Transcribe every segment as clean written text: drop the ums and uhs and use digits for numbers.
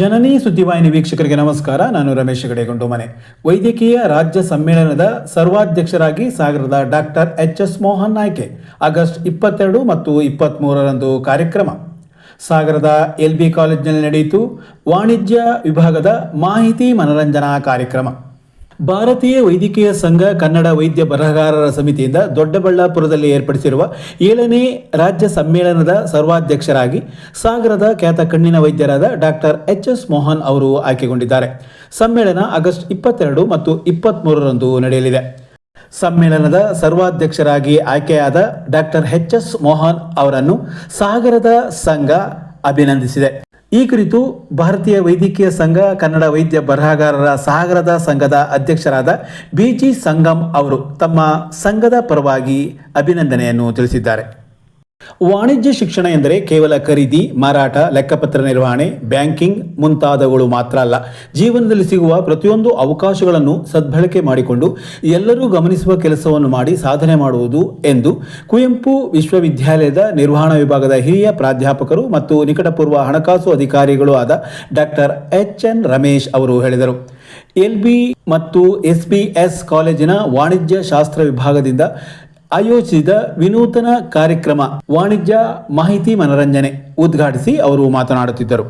ಜನನಿ ಸುದ್ದಿವಾಹಿನಿ ವೀಕ್ಷಕರಿಗೆ ನಮಸ್ಕಾರ. ನಾನು ರಮೇಶ್ ಗಡೆಗೊಂಡುಮನೆ. ವೈದ್ಯಕೀಯ ರಾಜ್ಯ ಸಮ್ಮೇಳನದ ಸರ್ವಾಧ್ಯಕ್ಷರಾಗಿ ಸಾಗರದ ಡಾಕ್ಟರ್ ಎಚ್.ಎಸ್. ಮೋಹನ್ ಆಯ್ಕೆ. ಆಗಸ್ಟ್ 22 ಮತ್ತು 23ರಂದು ಕಾರ್ಯಕ್ರಮ ಸಾಗರದ ಎಲ್.ಬಿ. ಕಾಲೇಜಿನಲ್ಲಿ ನಡೆಯಿತು. ವಾಣಿಜ್ಯ ವಿಭಾಗದ ಮಾಹಿತಿ ಮನರಂಜನಾ ಕಾರ್ಯಕ್ರಮ. ಭಾರತೀಯ ವೈದ್ಯಕೀಯ ಸಂಘ ಕನ್ನಡ ವೈದ್ಯ ಬರಹಗಾರರ ಸಮಿತಿಯಿಂದ ದೊಡ್ಡಬಳ್ಳಾಪುರದಲ್ಲಿ ಏರ್ಪಡಿಸಿರುವ 7ನೇ ರಾಜ್ಯ ಸಮ್ಮೇಳನದ ಸರ್ವಾಧ್ಯಕ್ಷರಾಗಿ ಸಾಗರದ ಖ್ಯಾತ ಕಣ್ಣಿನ ವೈದ್ಯರಾದ ಡಾಕ್ಟರ್ ಎಚ್.ಎಸ್. ಮೋಹನ್ ಅವರು ಆಯ್ಕೆಗೊಂಡಿದ್ದಾರೆ. ಸಮ್ಮೇಳನ ಆಗಸ್ಟ್ 22 ಮತ್ತು 23ರಂದು ನಡೆಯಲಿದೆ. ಸಮ್ಮೇಳನದ ಸರ್ವಾಧ್ಯಕ್ಷರಾಗಿ ಆಯ್ಕೆಯಾದ ಡಾಕ್ಟರ್ ಎಚ್.ಎಸ್. ಮೋಹನ್ ಅವರನ್ನು ಸಾಗರದ ಸಂಘ ಅಭಿನಂದಿಸಿದೆ. ಈ ಕುರಿತು ಭಾರತೀಯ ವೈದ್ಯಕೀಯ ಸಂಘ ಕನ್ನಡ ವೈದ್ಯ ಬರಹಗಾರರ ಸಾಗರದ ಸಂಘದ ಅಧ್ಯಕ್ಷರಾದ ಬಿ.ಜಿ. ಸಂಗಮ್ ಅವರು ತಮ್ಮ ಸಂಘದ ಪರವಾಗಿ ಅಭಿನಂದನೆಯನ್ನು ತಿಳಿಸಿದ್ದಾರೆ. ವಾಣಿಜ್ಯ ಶಿಕ್ಷಣ ಎಂದರೆ ಕೇವಲ ಖರೀದಿ, ಮಾರಾಟ, ಲೆಕ್ಕಪತ್ರ ನಿರ್ವಹಣೆ, ಬ್ಯಾಂಕಿಂಗ್ ಮುಂತಾದವುಗಳು ಮಾತ್ರ ಅಲ್ಲ. ಜೀವನದಲ್ಲಿ ಸಿಗುವ ಪ್ರತಿಯೊಂದು ಅವಕಾಶಗಳನ್ನು ಸದ್ಬಳಕೆ ಮಾಡಿಕೊಂಡು ಎಲ್ಲರೂ ಗಮನಿಸುವ ಕೆಲಸವನ್ನು ಮಾಡಿ ಸಾಧನೆ ಮಾಡುವುದು ಎಂದು ಕುವೆಂಪು ವಿಶ್ವವಿದ್ಯಾಲಯದ ನಿರ್ವಹಣಾ ವಿಭಾಗದ ಹಿರಿಯ ಪ್ರಾಧ್ಯಾಪಕರು ಮತ್ತು ನಿಕಟಪೂರ್ವ ಹಣಕಾಸು ಅಧಿಕಾರಿಗಳು ಆದ ಡಾಕ್ಟರ್ ಎಚ್.ಎನ್. ರಮೇಶ್ ಅವರು ಹೇಳಿದರು. ಎಲ್.ಬಿ. ಮತ್ತು ಎಸ್.ಬಿ.ಎಸ್. ಕಾಲೇಜಿನ ವಾಣಿಜ್ಯ ಶಾಸ್ತ್ರ ವಿಭಾಗದಿಂದ ಆಯೋಜಿಸಿದ ವಿನೂತನ ಕಾರ್ಯಕ್ರಮ ವಾಣಿಜ್ಯ ಮಾಹಿತಿ ಮನರಂಜನೆ ಉದ್ಘಾಟಿಸಿ ಅವರು ಮಾತನಾಡುತ್ತಿದ್ದರು.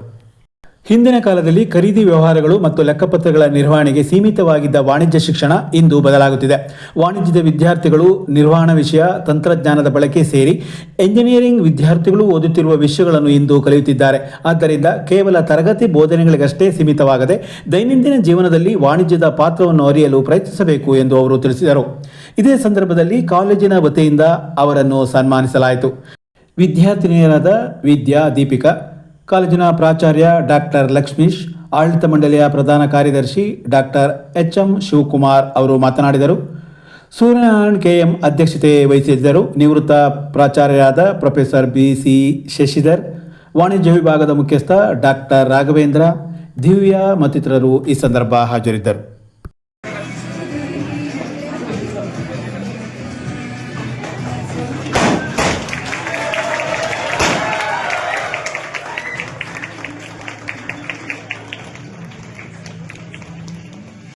ಹಿಂದಿನ ಕಾಲದಲ್ಲಿ ಖರೀದಿ ವ್ಯವಹಾರಗಳು ಮತ್ತು ಲೆಕ್ಕಪತ್ರಗಳ ನಿರ್ವಹಣೆಗೆ ಸೀಮಿತವಾಗಿದ್ದ ವಾಣಿಜ್ಯ ಶಿಕ್ಷಣ ಇಂದು ಬದಲಾಗುತ್ತಿದೆ. ವಾಣಿಜ್ಯದ ವಿದ್ಯಾರ್ಥಿಗಳು ನಿರ್ವಹಣಾ ವಿಷಯ, ತಂತ್ರಜ್ಞಾನದ ಬಳಕೆ ಸೇರಿ ಎಂಜಿನಿಯರಿಂಗ್ ವಿದ್ಯಾರ್ಥಿಗಳು ಓದುತ್ತಿರುವ ವಿಷಯಗಳನ್ನು ಇಂದು ಕಲಿಯುತ್ತಿದ್ದಾರೆ. ಆದ್ದರಿಂದ ಕೇವಲ ತರಗತಿ ಬೋಧನೆಗಳಿಗಷ್ಟೇ ಸೀಮಿತವಾಗದೆ ದೈನಂದಿನ ಜೀವನದಲ್ಲಿ ವಾಣಿಜ್ಯದ ಪಾತ್ರವನ್ನು ಅರಿಯಲು ಪ್ರಯತ್ನಿಸಬೇಕು ಎಂದು ಅವರು ತಿಳಿಸಿದರು. ಇದೇ ಸಂದರ್ಭದಲ್ಲಿ ಕಾಲೇಜಿನ ವತಿಯಿಂದ ಅವರನ್ನು ಸನ್ಮಾನಿಸಲಾಯಿತು. ವಿದ್ಯಾರ್ಥಿನಿಯರಾದ ವಿದ್ಯಾ, ದೀಪಿಕಾ, ಕಾಲೇಜಿನ ಪ್ರಾಚಾರ್ಯ ಡಾಕ್ಟರ್ ಲಕ್ಷ್ಮೀಶ್, ಆಡಳಿತ ಮಂಡಳಿಯ ಪ್ರಧಾನ ಕಾರ್ಯದರ್ಶಿ ಡಾಕ್ಟರ್ ಎಚ್.ಎಂ. ಶಿವಕುಮಾರ್ ಅವರು ಮಾತನಾಡಿದರು. ಸೂರ್ಯನಾರಾಯಣ್ ಕೆ.ಎಂ. ಅಧ್ಯಕ್ಷತೆ ವಹಿಸಿದ್ದರು. ನಿವೃತ್ತ ಪ್ರಾಚಾರ್ಯರಾದ ಪ್ರೊಫೆಸರ್ ಬಿ.ಸಿ. ಶಶಿಧರ್, ವಾಣಿಜ್ಯ ವಿಭಾಗದ ಮುಖ್ಯಸ್ಥ ಡಾಕ್ಟರ್ ರಾಘವೇಂದ್ರ, ದಿವ್ಯಾ ಮತ್ತಿತರರು ಈ ಸಂದರ್ಭ ಹಾಜರಿದ್ದರು.